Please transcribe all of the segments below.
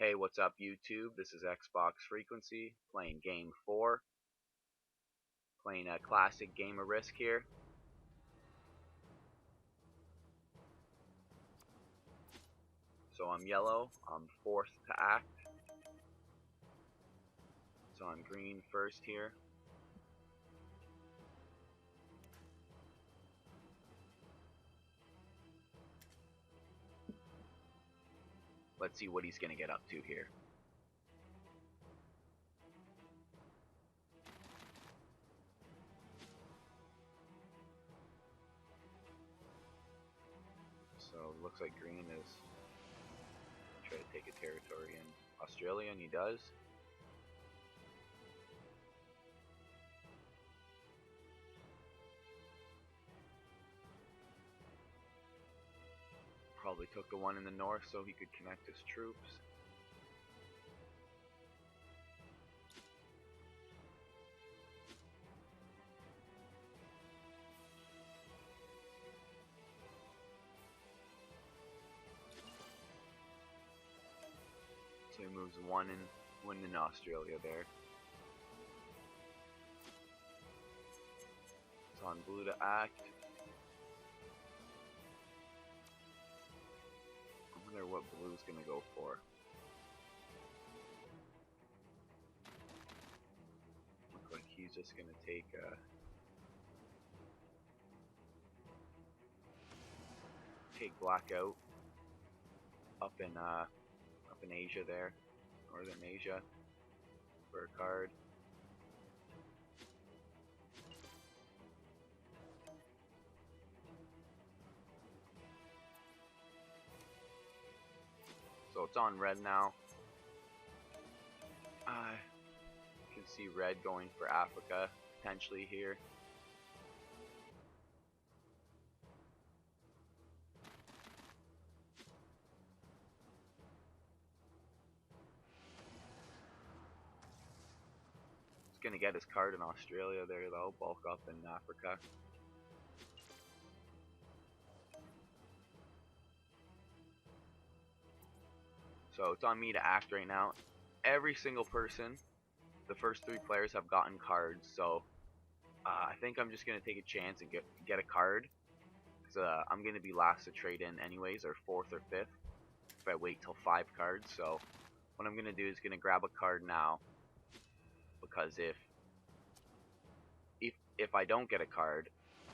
Hey, what's up YouTube? This is XBOXfreakquency playing game 4, playing a classic game of Risk here. So I'm yellow, I'm fourth to act. So I'm green first here. Let's see what he's gonna get up to here. So looks like green is try to take a territory in Australia, and he does. Probably took the one in the north so he could connect his troops. So he moves one in Australia there. It's on blue to act. I wonder what blue's gonna go for. Looks like he's just gonna take blackout up in Asia there, Northern Asia, for a card. So it's on red now. You can see red going for Africa potentially here. He's gonna get his card in Australia there though, bulk up in Africa. So it's on me to act right now. Every single person, the first 3 players have gotten cards, so I think I'm just gonna take a chance and get a card. Cause I'm gonna be last to trade in anyways, or 4th or 5th, if I wait till 5 cards. So what I'm gonna do is gonna grab a card now, because if I don't get a card,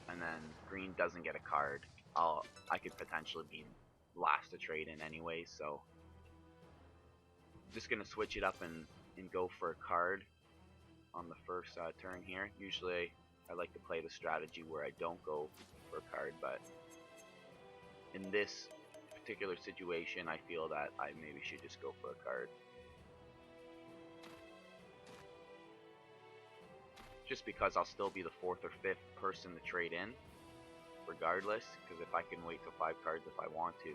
and then green doesn't get a card, I could potentially be last to trade in anyway. So I'm just gonna switch it up and go for a card on the first turn here. Usually I like to play the strategy where I don't go for a card, but in this particular situation I feel that I maybe should just go for a card. Just because I'll still be the 4th or 5th person to trade in regardless, because if I can wait till 5 cards if I want to,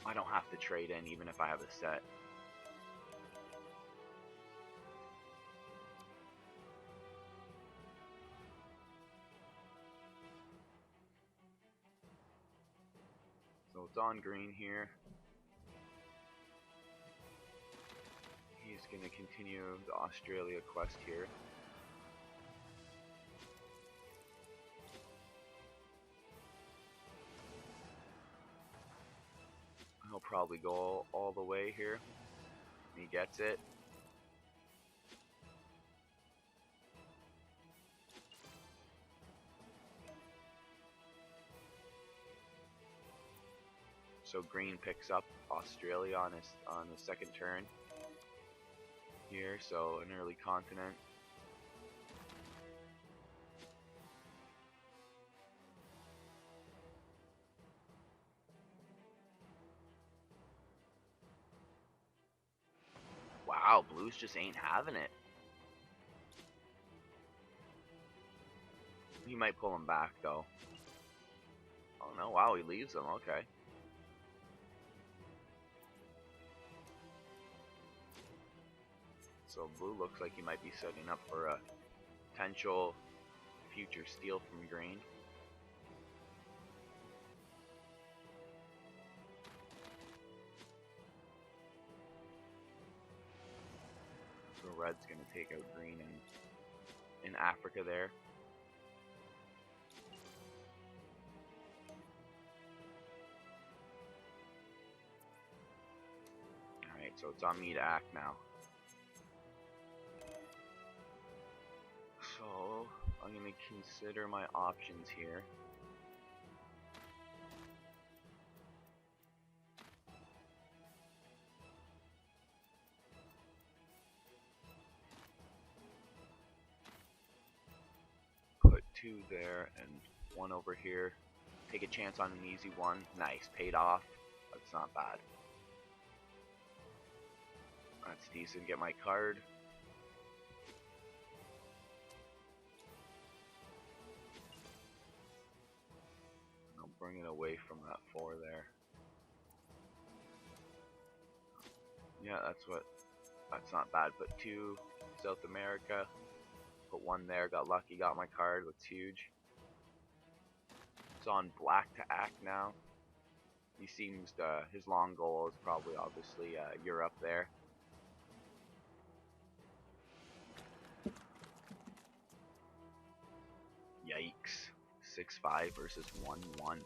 I don't have to trade in even if I have a set. So it's on green here. He's going to continue the Australia quest here. He'll probably go all the way here. He gets it. So green picks up Australia on his second turn here, so an early continent. Wow, blues just ain't having it. He might pull him back though. Oh no, wow, he leaves him, okay. So blue looks like he might be setting up for a potential future steal from green. red's gonna take out green in Africa there. Alright, so it's on me to act now. So I'm gonna consider my options here. Put 2 there and 1 over here. Take a chance on an easy one. Nice, paid off. That's not bad. That's decent. Get my card. I'll bring it away from that 4 there. Yeah, that's not bad. Put 2 South America. Put 1 there. Got lucky. Got my card. That's huge. It's on black to act now. He seems to, his long goal is probably obviously Europe there. Yikes. 6-5 versus 1-1.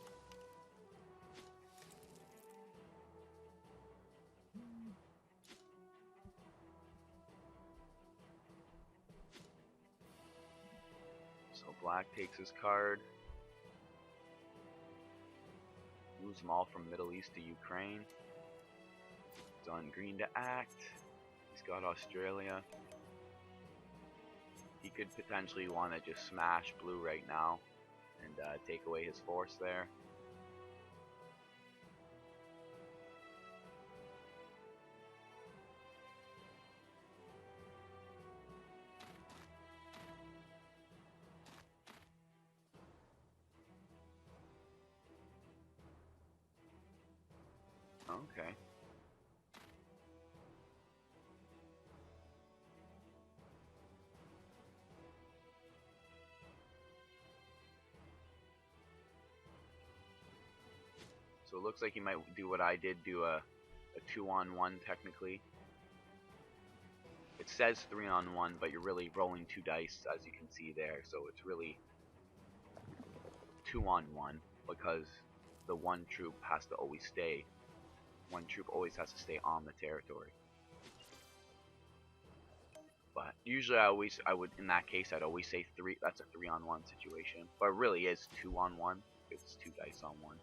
So black takes his card. Moves them all from Middle East to Ukraine. It's on green to act. He's got Australia. He could potentially want to just smash blue right now and take away his force there. Okay. So it looks like he might do what I did, do a 2-on-1 technically. It says 3-on-1, but you're really rolling 2 dice, as you can see there. So it's really 2-on-1 because the 1 troop has to always stay. 1 troop always has to stay on the territory. But usually I would, in that case, I'd always say 3. That's a 3-on-1 situation. But it really is 2-on-1. It's 2 dice on 1.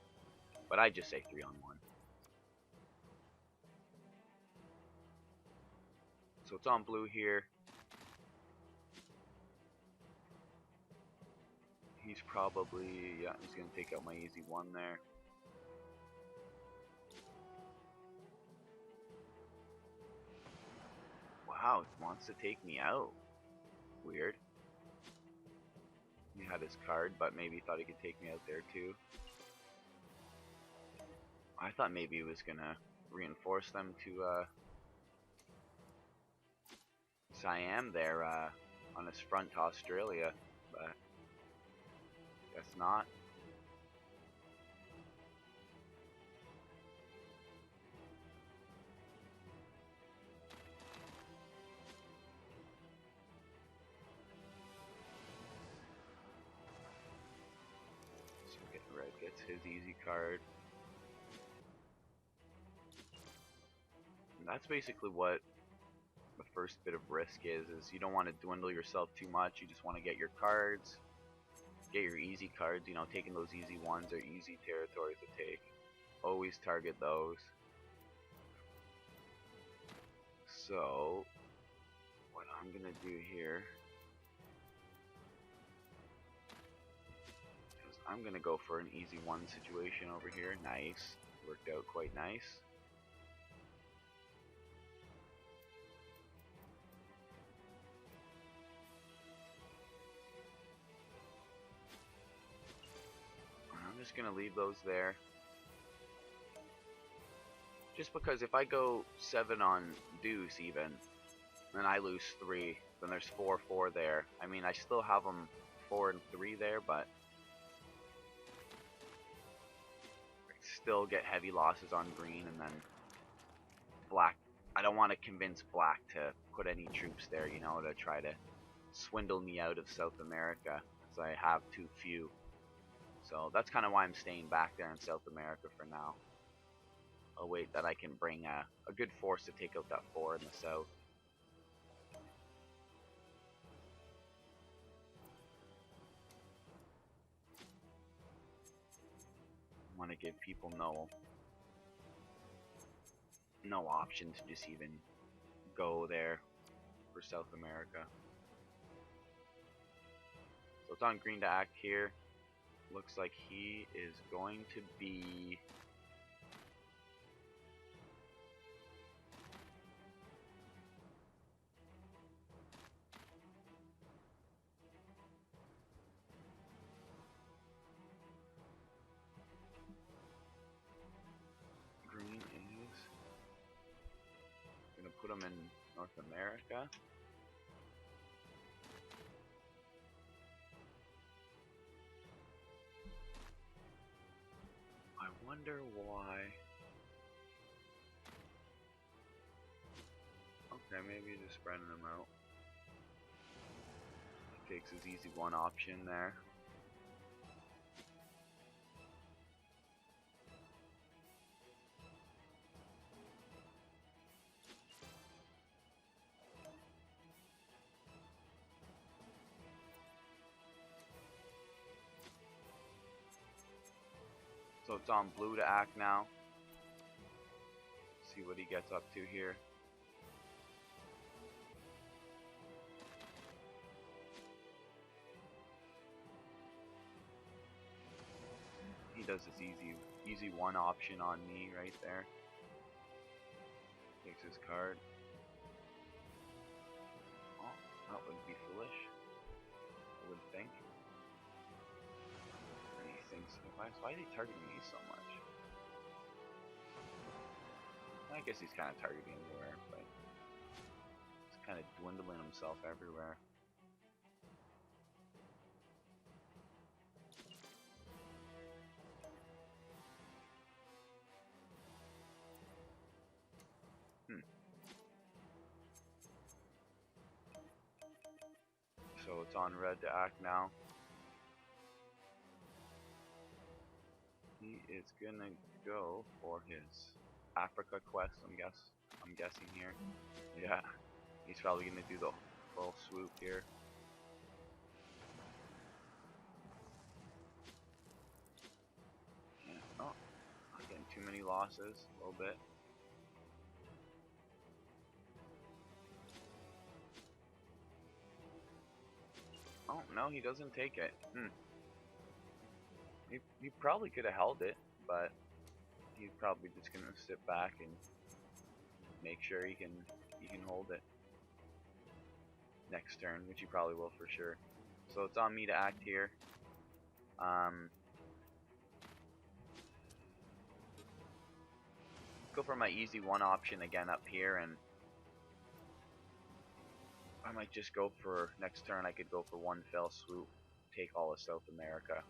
But I just say 3-on-1. So it's on blue here. He's probably, yeah, he's gonna take out my easy 1 there. Wow, he wants to take me out. Weird. He had his card, but maybe he thought he could take me out there too. I thought maybe he was gonna reinforce them to Siam there on his front to Australia, but guess not. So red gets his easy card. And that's basically what the first bit of risk is you don't want to dwindle yourself too much. You just want to get your cards, get your easy cards. You know, taking those easy ones are easy territories to take. Always target those. So what I'm gonna do here is I'm gonna go for an easy 1 situation over here. Nice, worked out quite nice. I'm just gonna leave those there. Just because if I go 7 on deuce even, then I lose 3, then there's 4-4 there. I mean, I still have them 4 and 3 there, but I still get heavy losses on green, and then black. I don't want to convince black to put any troops there, you know, to try to swindle me out of South America, because I have too few. So that's kind of why I'm staying back there in South America for now. I'll wait that I can bring a good force to take out that 4 in the south. I want to give people no option to just even go there for South America. So it's on green to act here. Looks like he is going to be green is gonna put him in North America. I wonder why. Okay, maybe just spreading them out. He takes his easy 1 option there. So it's on blue to act now. See what he gets up to here. He does his easy 1 option on me right there. Takes his card. Oh, that would be foolish, I would think. And he thinks, why is he targeting me so much? I guess he's kind of targeting everywhere, but he's kind of dwindling himself everywhere. So it's on red to act now. He is gonna go for his Africa quest, I'm guessing here. Yeah, he's probably gonna do the full swoop here. Yeah. Oh, I'm getting too many losses, a little bit. Oh, no, he doesn't take it. He probably could have held it, but he's probably just gonna sit back and make sure he can hold it next turn, which he probably will for sure. So it's on me to act here. Go for my easy 1 option again up here, and I might just go for next turn. I could go for 1 fell swoop, take all of South America,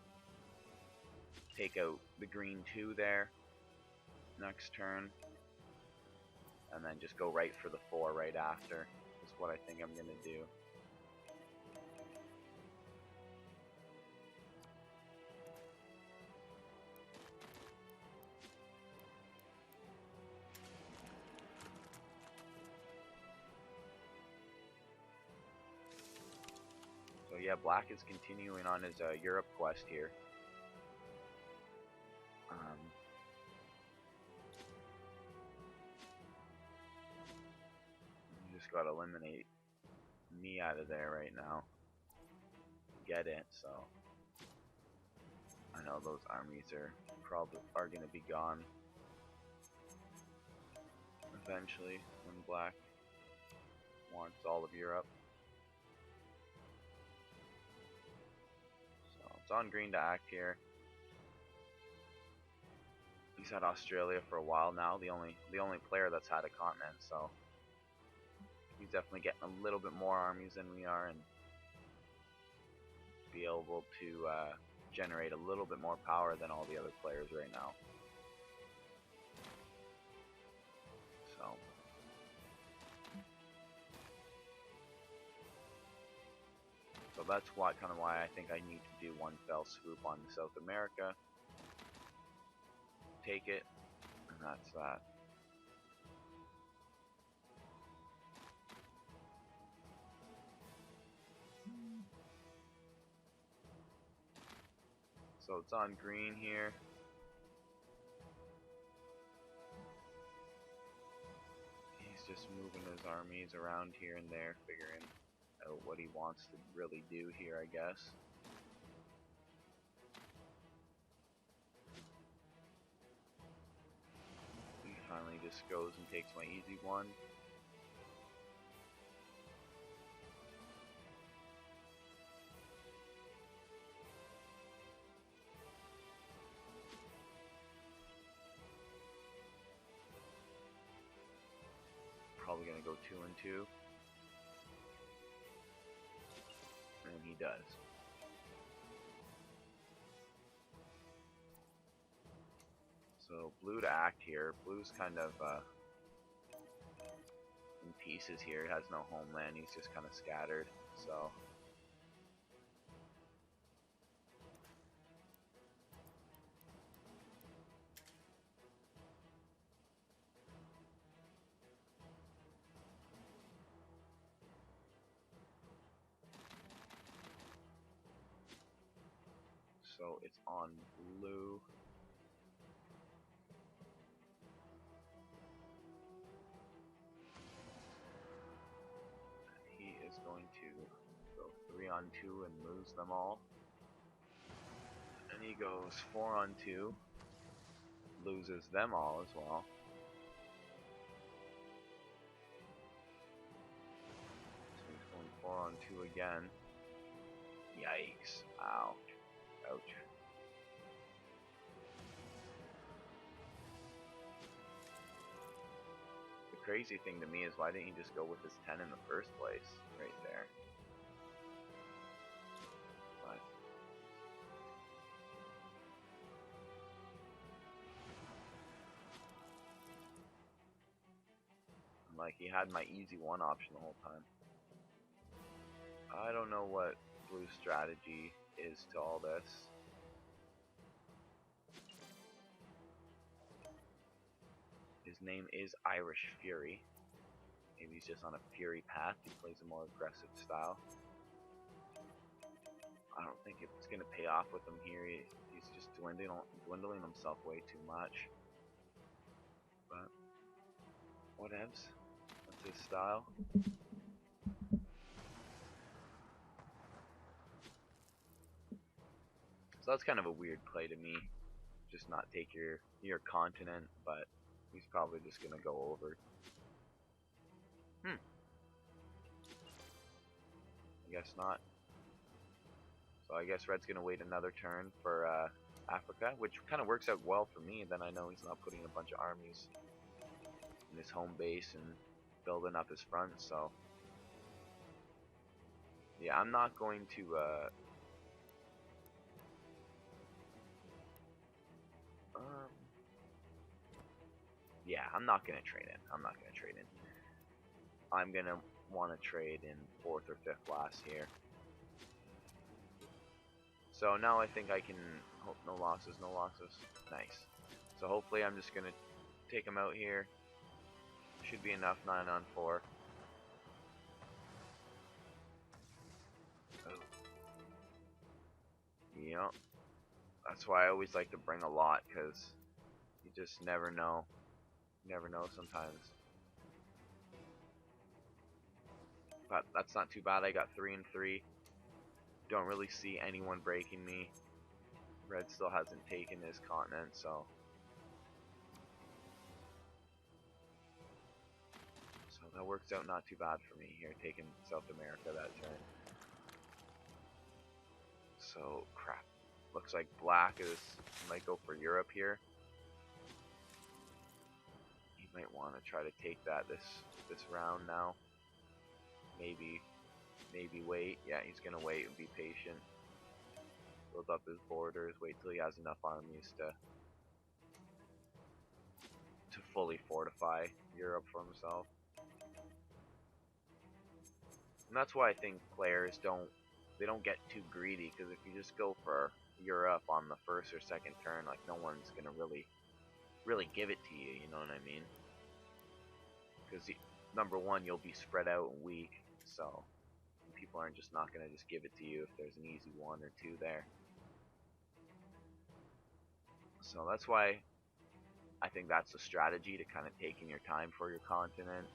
take out the green 2 there next turn, and then just go right for the 4 right after. Is what I think I'm gonna do. So yeah, black is continuing on his Europe quest here. You just gotta eliminate me out of there right now. Get it, so I know those armies are gonna be gone eventually when black wants all of Europe. So it's on green to act here. He's had Australia for a while now, the only player that's had a continent, so he's definitely getting a little bit more armies than we are, and be able to generate a little bit more power than all the other players right now. So that's kind of why I think I need to do one fell swoop on South America. Take it, and that's that. So it's on green here. He's just moving his armies around here and there, figuring out what he wants to really do here, I guess. He finally just goes and takes my easy one. Probably gonna go 2 and 2. And he does. So blue to act here. Blue's kind of in pieces here. Has no homeland. He's just kind of scattered. So it's on blue. He is going to go 3 on 2 and lose them all. And he goes 4 on 2, loses them all as well. So he's going 4 on 2 again. Yikes. Ouch. Ouch. The crazy thing to me is, why didn't he just go with his 10 in the first place? Right there. But like, he had my easy 1 option the whole time. I don't know what Blue's strategy is to all this. His name is Irish Fury. Maybe he's just on a Fury path. He plays a more aggressive style. I don't think it's going to pay off with him here. He's just dwindling himself way too much. But whatevs. That's his style. So that's kind of a weird play to me. Just not take your continent, but he's probably just gonna go over. I guess not. So I guess Red's gonna wait another turn for Africa, which kind of works out well for me. Then I know he's not putting a bunch of armies in his home base and building up his front. So yeah, I'm not going to yeah, I'm not gonna trade in. I'm gonna want to trade in 4th or 5th last here. So now I think I can hope no losses. Nice. So hopefully I'm just gonna take him out here. Should be enough. 9 on 4. Oh. Yep. That's why I always like to bring a lot, because you just never know. Never know sometimes. But that's not too bad. I got 3 and 3. Don't really see anyone breaking me. Red still hasn't taken his continent, so that works out not too bad for me here, taking South America that turn. So crap. Looks like black might go for Europe here. He might want to try to take that this round now. Maybe wait. Yeah, he's gonna wait and be patient. Build up his borders. Wait till he has enough armies to fully fortify Europe for himself. And that's why I think players don't they don't get too greedy, because if you just go for Europe on the first or second turn, like no one's gonna really give it to you. You know what I mean? Because number one, you'll be spread out and weak, so people aren't just not gonna just give it to you if there's an easy 1 or 2 there. So that's why I think that's a strategy, to kind of taking your time for your continent,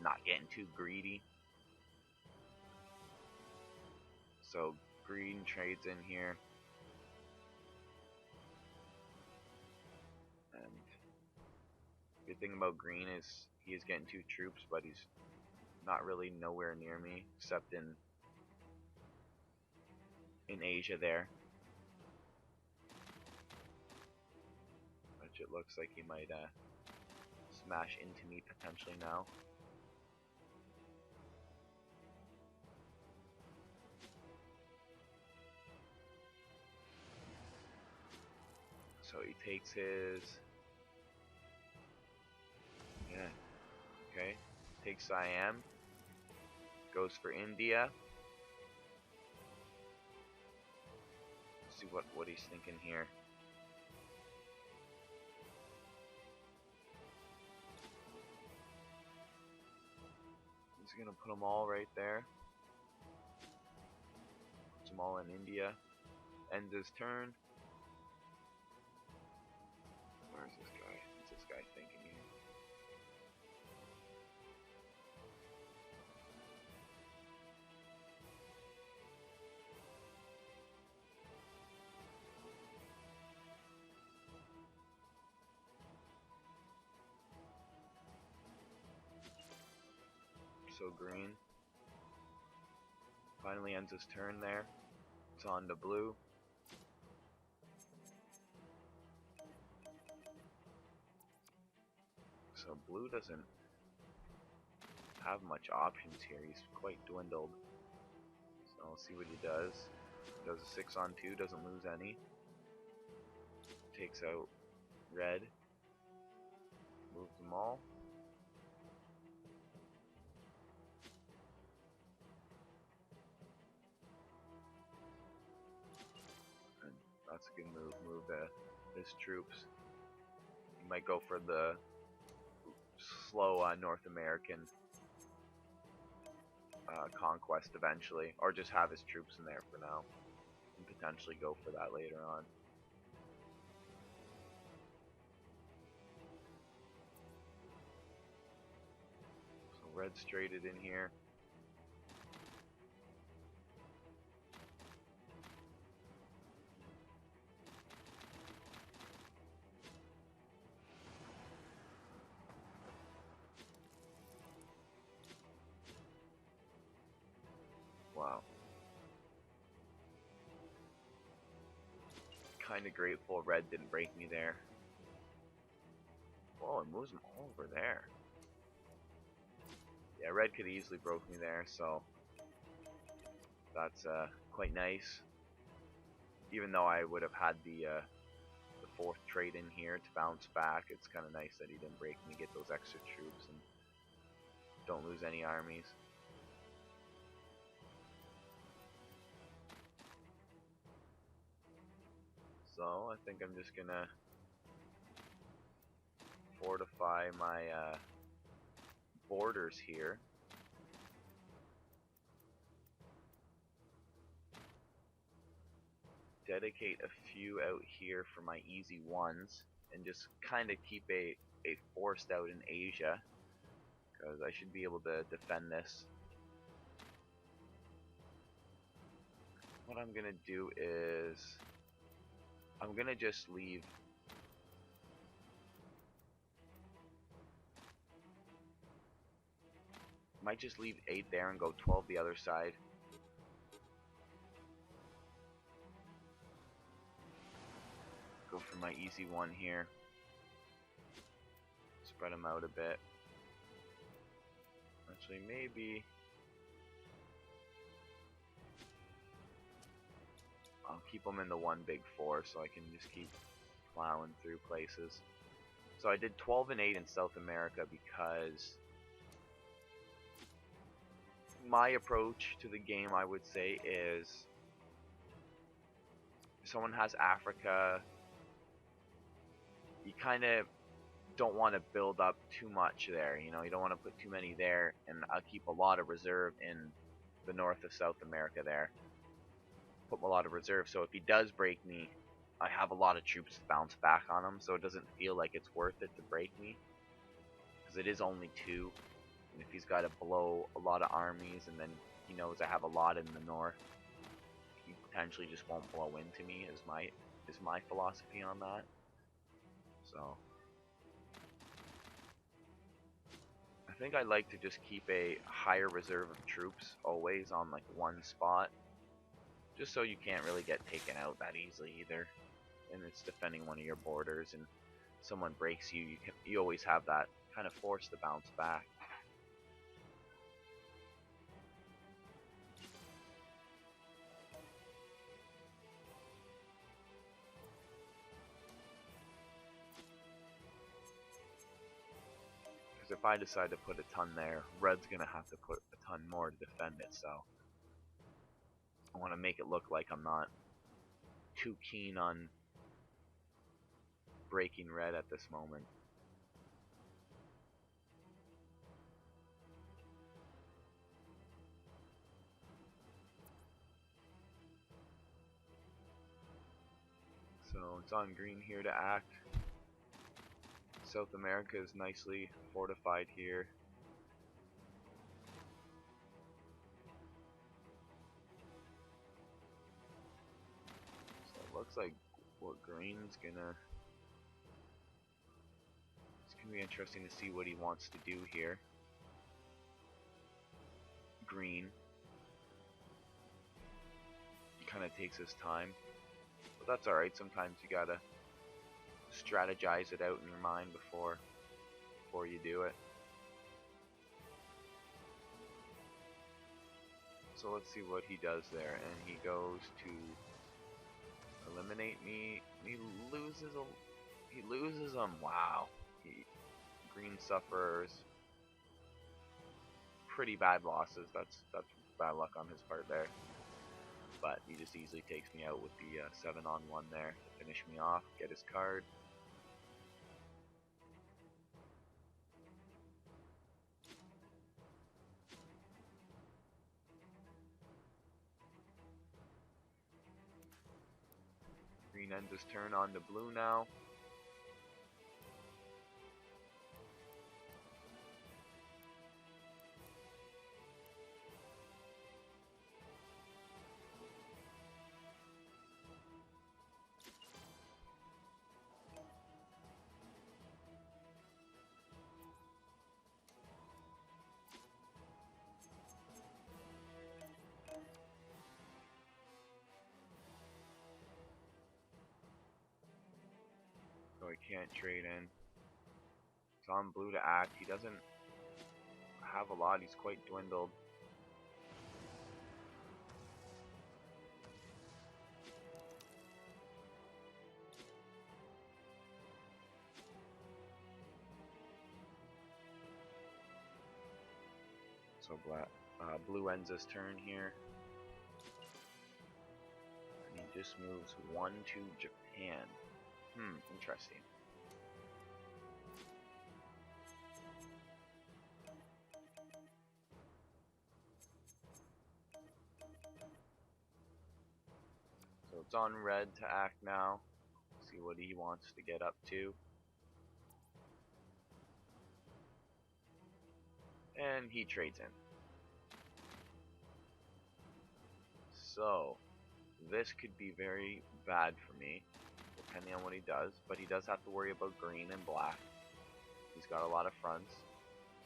not getting too greedy. So green trades in here, and good thing about green is he is getting 2 troops, but he's not really nowhere near me except in Asia there, which it looks like he might smash into me potentially now. So he takes his, yeah, okay, takes Siam, goes for India. Let's see what he's thinking here. He's gonna put them all right there. Puts them all in India. Ends his turn. Where's this guy? What's this guy thinking here? So green finally ends his turn there. It's on to blue. So blue doesn't have much options here. He's quite dwindled. So I'll see what he does. He does a 6 on 2, doesn't lose any. Takes out red. Moves them all. And that's a good move. Move his troops. He might go for the slow North American conquest eventually, or just have his troops in there for now and potentially go for that later on. So red's traded in here. Wow. Kinda grateful red didn't break me there. Whoa, it moves them all over there. Yeah, red could easily broke me there, so that's quite nice. Even though I would have had the 4th trade in here to bounce back, it's kind of nice that he didn't break me, get those extra troops, and don't lose any armies. So I think I'm just gonna fortify my borders here. Dedicate a few out here for my easy 1s, and just kind of keep a forced out in Asia, because I should be able to defend this. What I'm gonna do is I'm gonna just leave might just leave 8 there and go 12 the other side. Go for my easy 1 here. Spread them out a bit. Actually, maybe I'll keep them in the 1 big 4 so I can just keep plowing through places. So I did 12 and 8 in South America because my approach to the game, I would say, is if someone has Africa, you kind of don't want to build up too much there. You know, you don't want to put too many there, and I'll keep a lot of reserve in the north of South America there. Put a lot of reserve, so if he does break me, I have a lot of troops to bounce back on him, so it doesn't feel like it's worth it to break me, because it is only 2, and if he's got to blow a lot of armies, and then he knows I have a lot in the north, he potentially just won't blow into me, is my philosophy on that. So I think I like to just keep a higher reserve of troops always on like one spot, just so you can't really get taken out that easily either, and it's defending one of your borders, and someone breaks you, you always have that kind of force to bounce back. Because if I decide to put a ton there, red's gonna have to put a ton more to defend it, so I want to make it look like I'm not too keen on breaking red at this moment. So it's on green here to act. South America is nicely fortified here. So it looks like what green's gonna... It's gonna be interesting to see what he wants to do here. Green. He kind of takes his time. But that's alright, sometimes you gotta strategize it out in your mind before you do it. So let's see what he does there, and he goes to eliminate me. He loses them. Wow. Green suffers pretty bad losses. That's bad luck on his part there. But he just easily takes me out with the 7-on-1 there to finish me off, get his card. Green ends his turn on to blue now. So he can't trade in. It's on blue to act. He doesn't have a lot. He's quite dwindled. So blue ends his turn here. And he just moves 1 to Japan. Interesting. So it's on red to act now. See what he wants to get up to. And he trades in. So this could be very bad for me, depending on what he does, but he does have to worry about green and black. He's got a lot of fronts,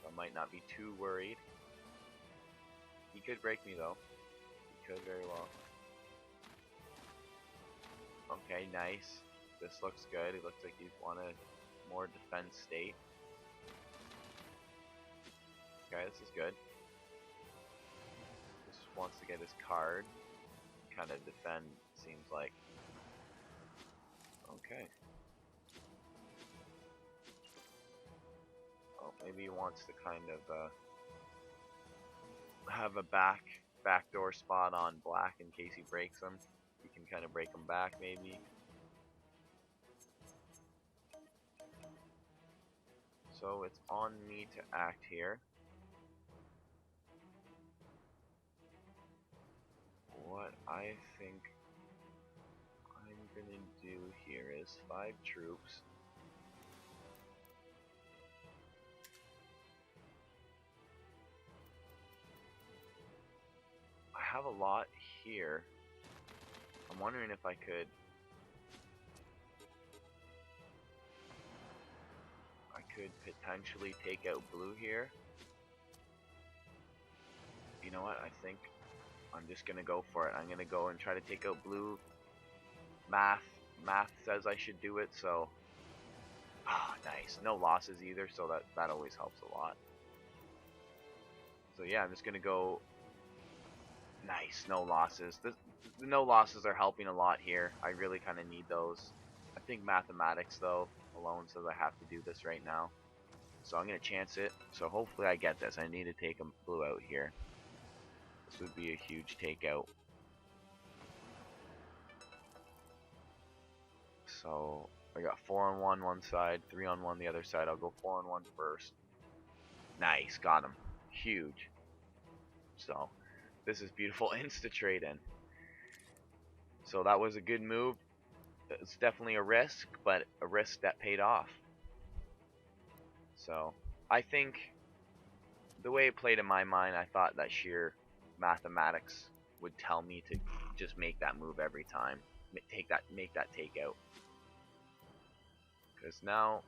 so I might not be too worried. He could break me though. He could very well. Okay, nice. This looks good. It looks like he's wanted more defense state. Okay, this is good. Just wants to get his card. Kind of defend, seems like. Okay. Oh, maybe he wants to kind of have a backdoor spot on black in case he breaks them. You can kind of break them back maybe. So it's on me to act here. What I think I'm gonna do here is 5 troops. I have a lot here. I'm wondering if I could potentially take out blue here. You know what? I think I'm just gonna go for it. I'm gonna go and try to take out blue. Math says I should do it, so nice. No losses either, so that always helps a lot. So yeah, I'm just gonna go. Nice, no losses. The no losses are helping a lot here. I really kind of need those. I think mathematics though alone says I have to do this right now. So I'm gonna chance it. So hopefully I get this. I need to take a blue out here. This would be a huge takeout. So I got 4 on one side, 3 on one the other side. I'll go 4 on one first. Nice, got him. Huge. So this is beautiful. Insta trade in. So that was a good move. It's definitely a risk, but a risk that paid off. So I think the way it played in my mind, I thought that sheer mathematics would tell me to just make that move every time, make that takeout. Because now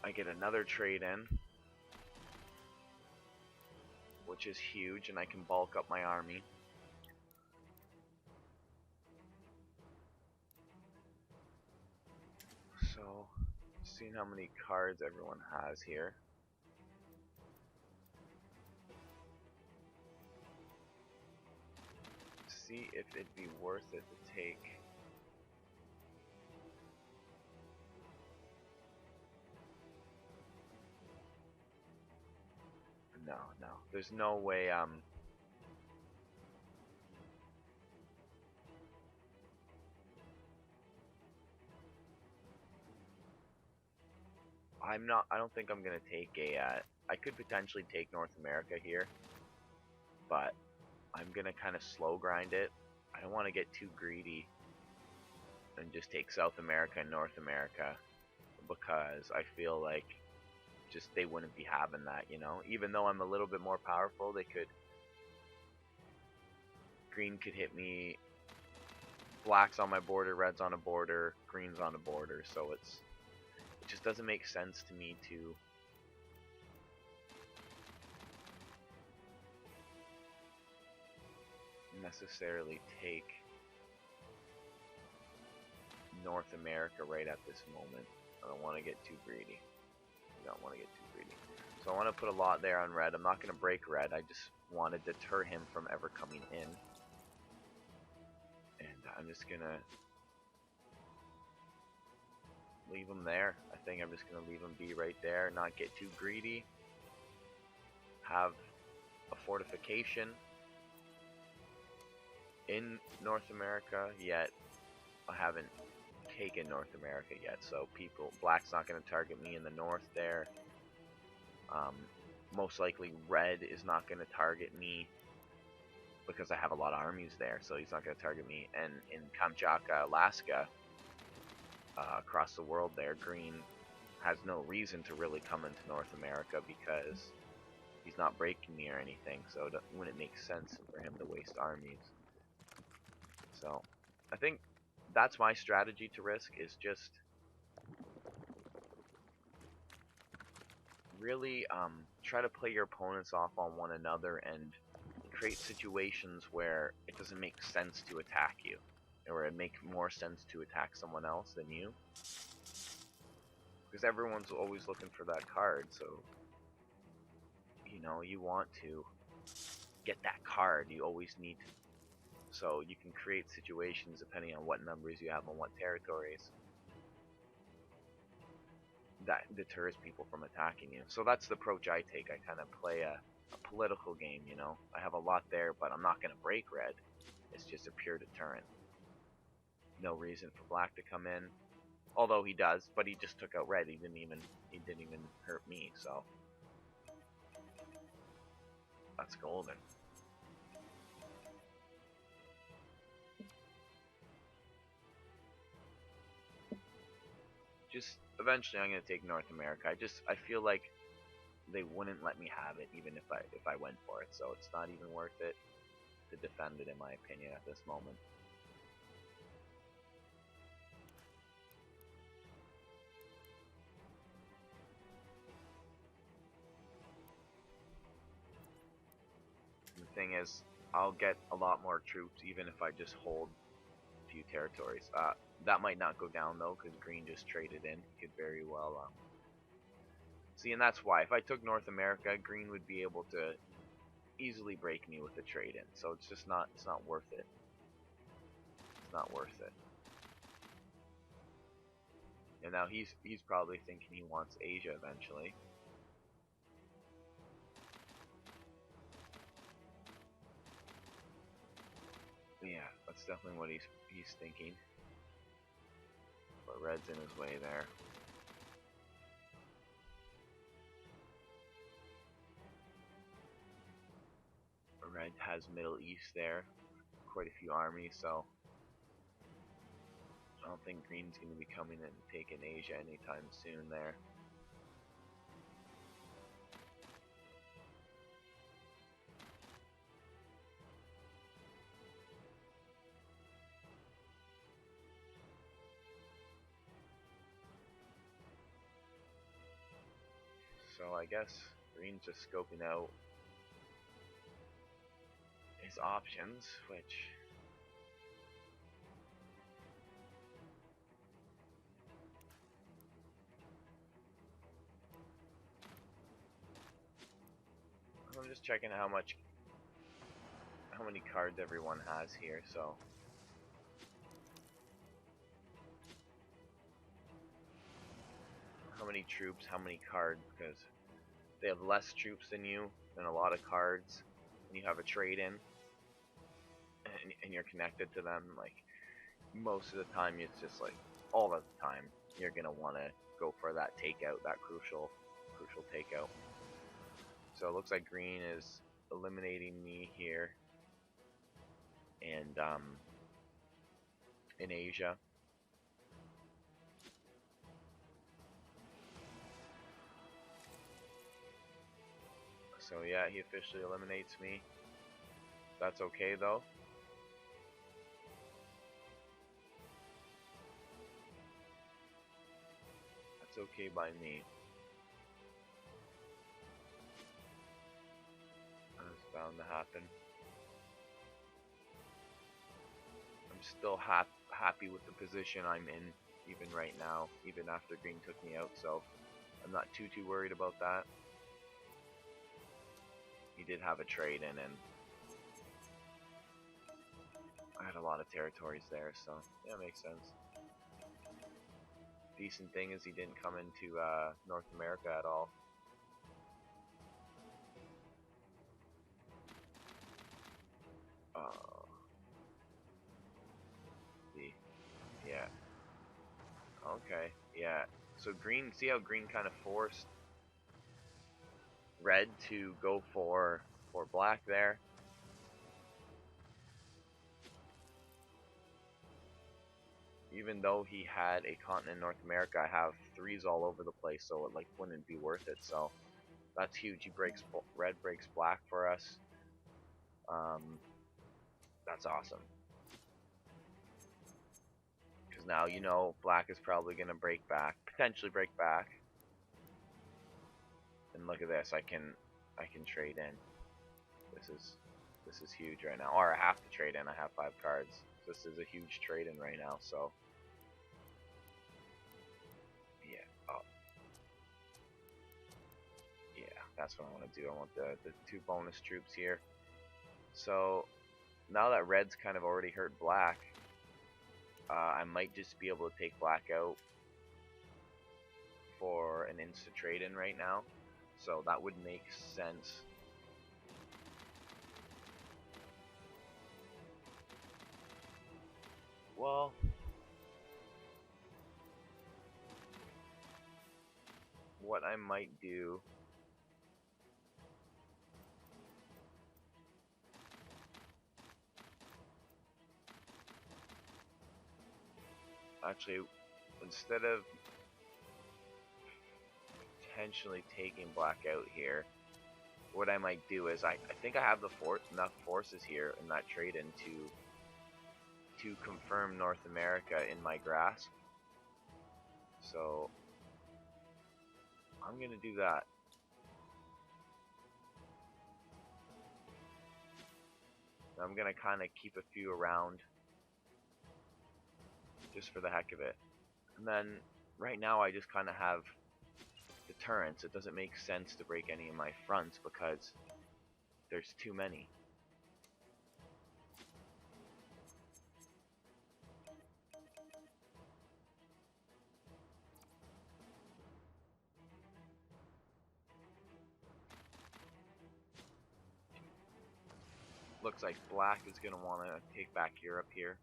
I get another trade in, which is huge, and I can bulk up my army. So, seeing how many cards everyone has here. See if it'd be worth it to take. No, there's no way. I don't think I'm gonna take a. I could potentially take North America here, but I'm gonna kind of slow grind it. I don't want to get too greedy and just take South America and North America, because I feel like just they wouldn't be having that, you know. Even though I'm a little bit more powerful, they could. Green could hit me. Black's on my border, red's on a border, green's on a border, so it just doesn't make sense to me to necessarily take North America right at this moment. I don't want to get too greedy. So I want to put a lot there on red. I'm not going to break red. I just want to deter him from ever coming in. And I'm just going to leave him there. I think I'm just going to leave him be right there. Not get too greedy. Have a fortification in North America, yet I haven't taken North America yet, so black's not going to target me in the north there. Most likely red is not going to target me because I have a lot of armies there, so he's not going to target me. And in Kamchatka, Alaska, across the world there, green has no reason to really come into North America because he's not breaking me or anything, so it wouldn't make sense for him to waste armies. So I think that's my strategy to risk, is just really try to play your opponents off on one another and create situations where it doesn't make sense to attack you, or it makes more sense to attack someone else than you, because everyone's always looking for that card. So you know, you want to get that card, you always need to. So you can create situations depending on what numbers you have on what territories that deters people from attacking you. So that's the approach I take. I kind of play a political game, you know. I have a lot there, but I'm not going to break red. It's just a pure deterrent. No reason for black to come in. Although he does, but he just took out red. He didn't even hurt me, so that's golden. Just eventually I'm gonna take North America. I feel like they wouldn't let me have it even if I went for it, so it's not even worth it to defend it in my opinion at this moment. The thing is, I'll get a lot more troops even if I just hold a few territories. That might not go down though, because green just traded in. He could very well see, and that's why if I took North America, green would be able to easily break me with the trade in. So it's just not worth it. It's not worth it. And now he's probably thinking he wants Asia eventually. Yeah, that's definitely what he's thinking. But red's in his way there. Red has Middle East there, quite a few armies, so I don't think green's going to be coming in and taking Asia anytime soon there. So I guess green's just scoping out his options, which I'm just checking how many cards everyone has here, so how many troops, how many cards, because they have less troops than you and a lot of cards, and you have a trade-in and you're connected to them. Like most of the time it's just like all the time you're gonna want to go for that takeout, that crucial takeout. So it looks like green is eliminating me here and in Asia. So yeah, he officially eliminates me. That's okay though. That's okay by me. That's bound to happen. I'm still happy with the position I'm in, even right now, even after green took me out, so I'm not too worried about that. He did have a trade in, and I had a lot of territories there, so yeah, it makes sense. Decent thing is he didn't come into North America at all. Yeah. Okay. Yeah. So green, see how green kind of forced red to go for black there? Even though he had a continent in North America, I have threes all over the place, so it like wouldn't be worth it. So that's huge. He breaks red, breaks black for us. That's awesome. Because now you know black is probably gonna break back, potentially break back. And look at this, I can trade in. This is huge right now. Or I have to trade in. I have 5 cards. This is a huge trade in right now. So yeah. Oh. Yeah, that's what I want to do. I want the 2 bonus troops here. So now that red's kind of already hurt black, I might just be able to take black out for an instant trade in right now. So that would make sense well, what I might do, actually, instead of potentially taking black out here, what I might do is I think I have the enough forces here in that trade-in to confirm North America in my grasp. So I'm gonna do that. I'm gonna kind of keep a few around just for the heck of it. And then right now I just kind of have deterrence. It doesn't make sense to break any of my fronts because there's too many. Looks like black is going to want to take back Europe here,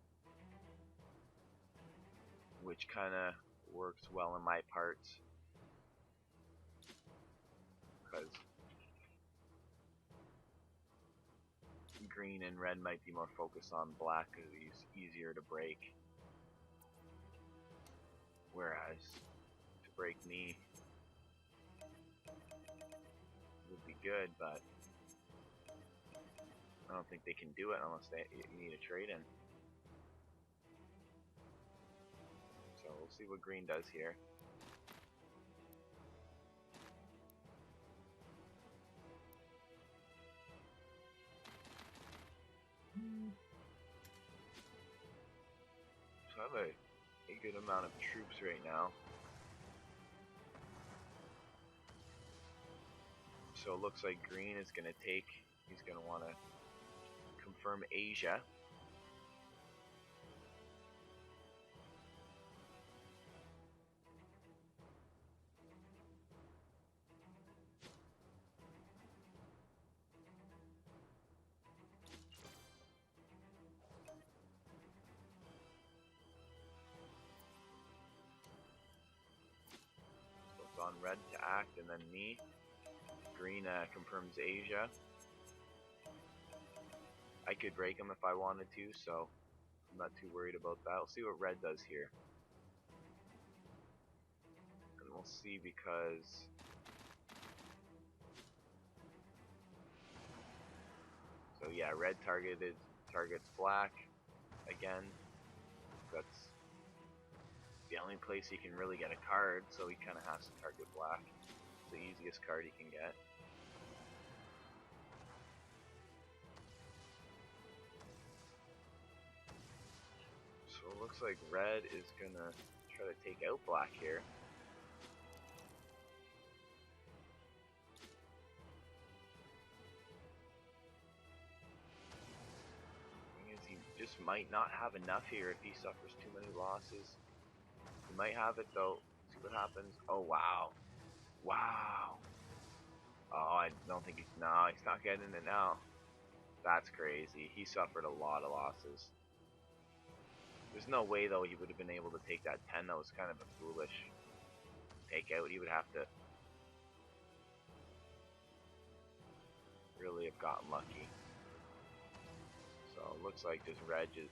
which kind of works well in my parts because green and red might be more focused on black because he's easier to break, whereas to break me would be good, but I don't think they can do it unless you need a trade-in. So we'll see what green does here. So I have a good amount of troops right now. So it looks like green is going to take, he's going to want to confirm Asia. So it's on red to act and then me. Green confirms Asia. I could break him if I wanted to, so I'm not too worried about that. We'll see what red does here. And we'll see because so yeah, red targets black again. That's the only place he can really get a card, so he kind of has to target black. It's the easiest card he can get. So it looks like red is gonna try to take out black here. Thing is, he just might not have enough here if he suffers too many losses. He might have it though. See what happens. Oh wow. Wow. Oh, I don't think he's not getting it now. That's crazy. He suffered a lot of losses. There's no way though he would have been able to take that 10. That was kind of a foolish takeout. He would have to really have gotten lucky. So it looks like just red is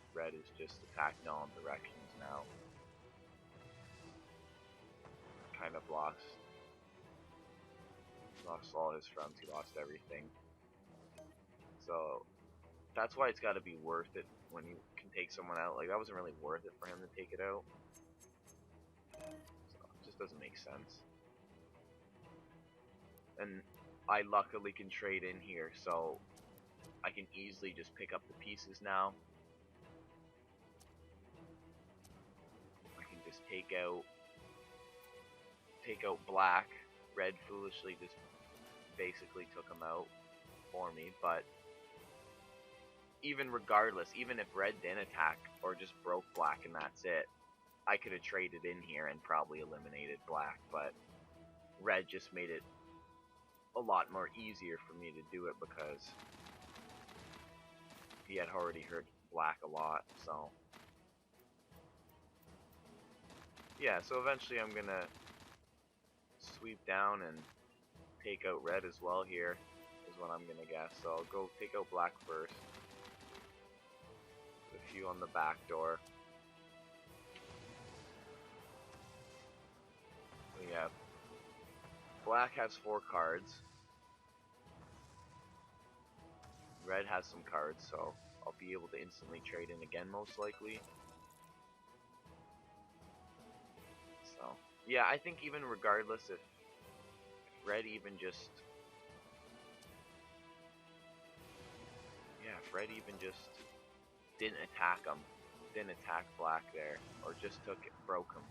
just attacking all directions now. Kind of lost all his fronts. He lost everything. So that's why it's got to be worth it when you can take someone out. Like that wasn't really worth it for him to take it out. So it just doesn't make sense. And I luckily can trade in here, so I can easily just pick up the pieces now. I can just take out black. Red foolishly just basically took him out for me, but even regardless, even if red didn't attack or just broke black and that's it, I could have traded in here and probably eliminated black, but red just made it a lot more easier for me to do it because he had already hurt black a lot. So yeah, so eventually I'm gonna sweep down and take out red as well here, is what I'm gonna guess. So I'll go take out black first. Put a few on the back door. So yeah, black has 4 cards. Red has some cards, so I'll be able to instantly trade in again most likely. So yeah, I think even regardless if red even just if red even just didn't attack him, didn't attack black there, or just broke him,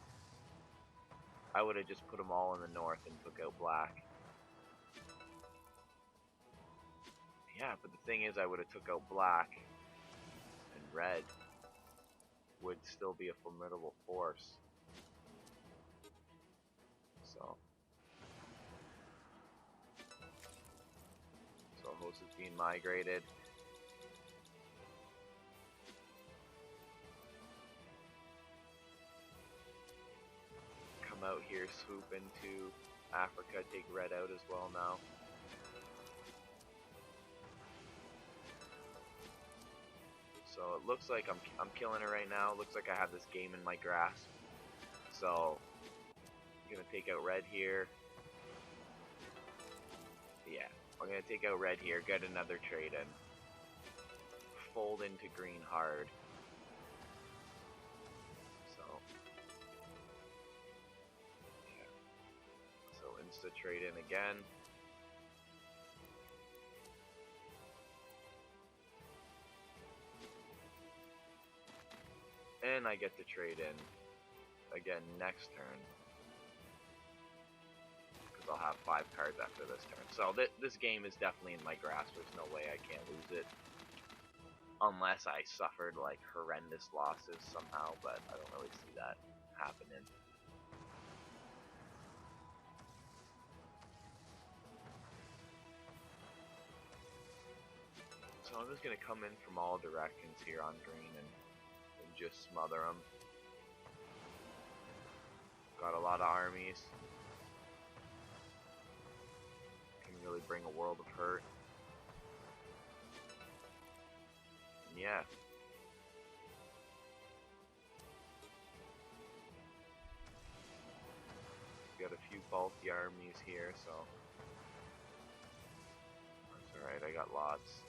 I would have just put them all in the north and took out black. Yeah, but the thing is, I would have took out black, and red would still be a formidable force. So host is being migrated. Come out here, swoop into Africa, take red out as well now. So it looks like I'm killing it right now. It looks like I have this game in my grasp. So I'm gonna take out red here. Yeah, I'm gonna take out red here, get another trade in. Fold into green hard. So yeah. So insta trade in again. And I get to trade in again next turn. Because I'll have 5 cards after this turn. So this game is definitely in my grasp. There's no way I can't lose it. Unless I suffered like horrendous losses somehow, but I don't really see that happening. So I'm just going to come in from all directions here on green and just smother them. Got a lot of armies. Can really bring a world of hurt. And yeah. Got a few bulky armies here, so that's alright, I got lots.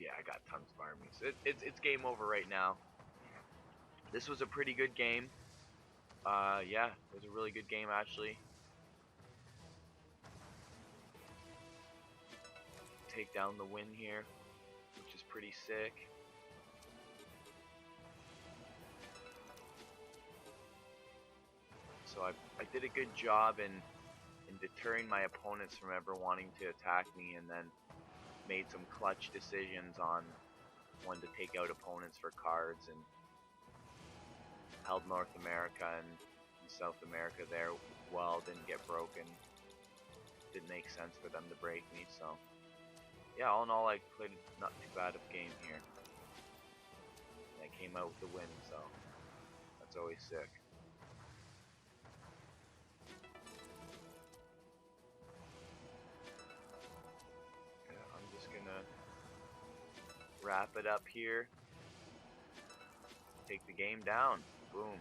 Yeah, I got tons of armies. It's game over right now. This was a pretty good game. Yeah, it was a really good game actually. Take down the win here, which is pretty sick. So I did a good job in deterring my opponents from ever wanting to attack me, and then made some clutch decisions on when to take out opponents for cards, and held North America and South America there well, didn't get broken. Didn't make sense for them to break me, so yeah, all in all I played not too bad of a game here. And I came out with the win, so that's always sick. I'm just gonna wrap it up here. Take the game down. Boom.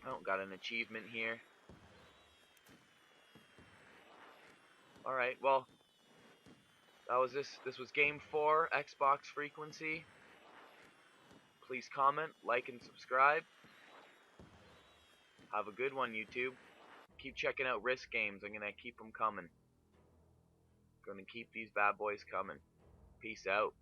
Oh, got an achievement here. Alright, well, that was this. This was game 4, Xbox Frequency. Please comment, like, and subscribe. Have a good one, YouTube. Keep checking out Risk Games. I'm gonna keep them coming. Gonna keep these bad boys coming. Peace out.